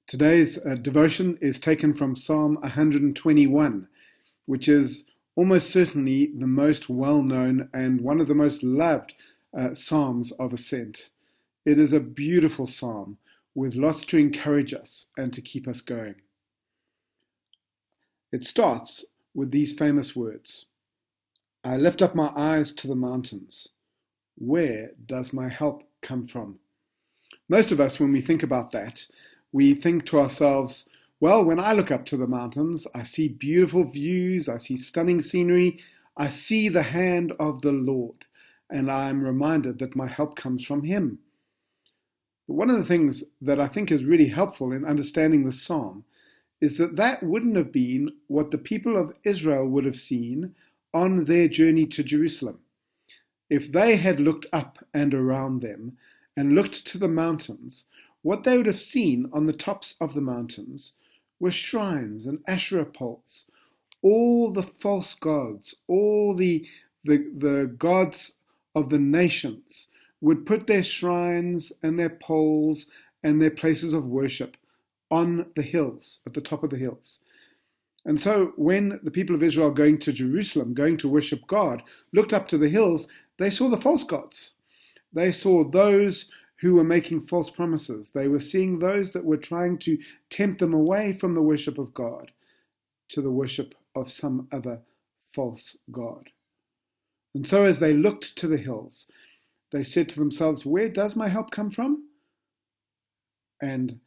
Today's devotion is taken from Psalm 121, which is almost certainly the most well-known and one of the most loved psalms of Ascent. It is a beautiful psalm with lots to encourage us and to keep us going. It starts with these famous words: I lift up my eyes to the mountains. Where does my help come from? Most of us, when we think about that, we think to ourselves, well, when I look up to the mountains, I see beautiful views, I see stunning scenery, I see the hand of the Lord, and I'm reminded that my help comes from Him. But one of the things that I think is really helpful in understanding the psalm is that that wouldn't have been what the people of Israel would have seen on their journey to Jerusalem. If they had looked up and around them and looked to the mountains, what they would have seen on the tops of the mountains were shrines and Asherah poles, all the false gods, all the gods of the nations would put their shrines and their poles and their places of worship on the hills, at the top of the hills. And so when the people of Israel going to Jerusalem, going to worship God, looked up to the hills, they saw the false gods. They saw those who were making false promises. They were seeing those that were trying to tempt them away from the worship of God to the worship of some other false god. And so as they looked to the hills, they said to themselves, where does my help come from? And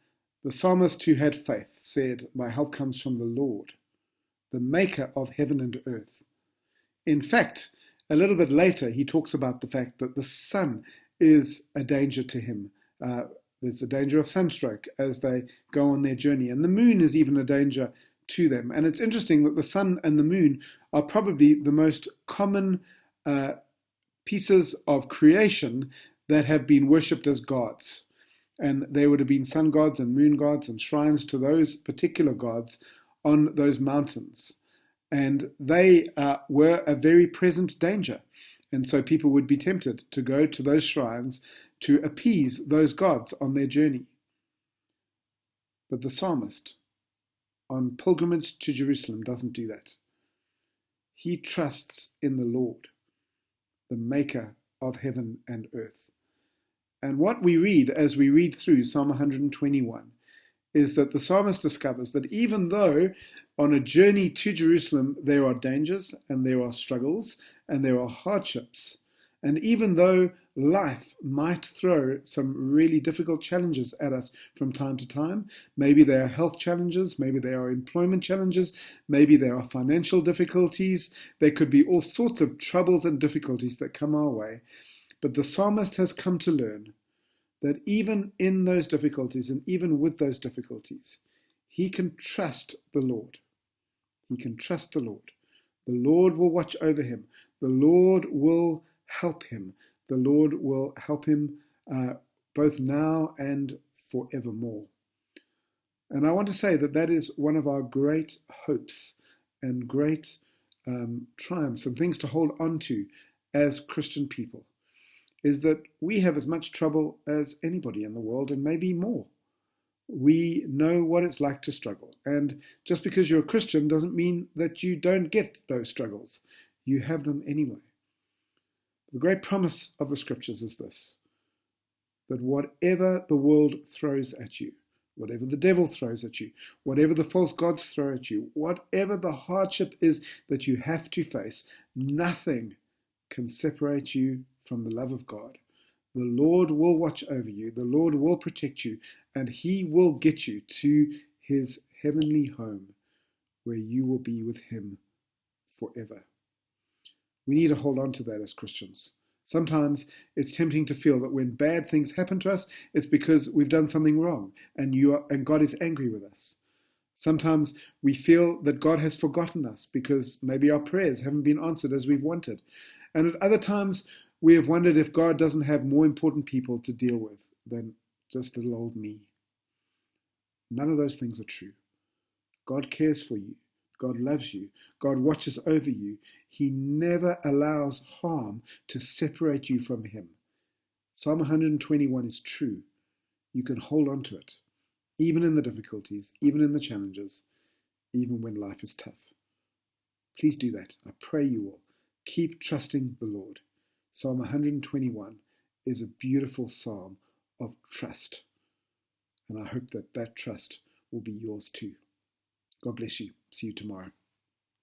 the psalmist who had faith said, my help comes from the Lord, the maker of heaven and earth. In fact, a little bit later, he talks about the fact that the sun is a danger to him. There's the danger of sunstroke as they go on their journey. And the moon is even a danger to them. And it's interesting that the sun and the moon are probably the most common pieces of creation that have been worshipped as gods. And there would have been sun gods and moon gods and shrines to those particular gods on those mountains. And they were a very present danger. And so people would be tempted to go to those shrines to appease those gods on their journey. But the psalmist, on pilgrimage to Jerusalem, doesn't do that. He trusts in the Lord, the maker of heaven and earth. And what we read as we read through Psalm 121 is that the psalmist discovers that even though on a journey to Jerusalem there are dangers and there are struggles and there are hardships, and even though life might throw some really difficult challenges at us from time to time, maybe there are health challenges, maybe there are employment challenges, maybe there are financial difficulties, there could be all sorts of troubles and difficulties that come our way. But the psalmist has come to learn that even in those difficulties and even with those difficulties, he can trust the Lord. He can trust the Lord. The Lord will watch over him. The Lord will help him. The Lord will help him both now and forevermore. And I want to say that that is one of our great hopes and great triumphs and things to hold on to as Christian people, is that we have as much trouble as anybody in the world and maybe more. We know what it's like to struggle. And just because you're a Christian doesn't mean that you don't get those struggles. You have them anyway. The great promise of the scriptures is this, that whatever the world throws at you, whatever the devil throws at you, whatever the false gods throw at you, whatever the hardship is that you have to face, nothing can separate you from the love of God. The Lord will watch over you. The Lord will protect you, and He will get you to His heavenly home where you will be with Him forever. We need to hold on to that as Christians. Sometimes it's tempting to feel that when bad things happen to us, it's because we've done something wrong and God is angry with us. Sometimes we feel that God has forgotten us because maybe our prayers haven't been answered as we've wanted. And at other times, we have wondered if God doesn't have more important people to deal with than just little old me. None of those things are true. God cares for you. God loves you. God watches over you. He never allows harm to separate you from Him. Psalm 121 is true. You can hold on to it. even in the difficulties, even in the challenges, even when life is tough. Please do that. I pray you will. Keep trusting the Lord. Psalm 121 is a beautiful psalm of trust. And I hope that that trust will be yours too. God bless you. See you tomorrow.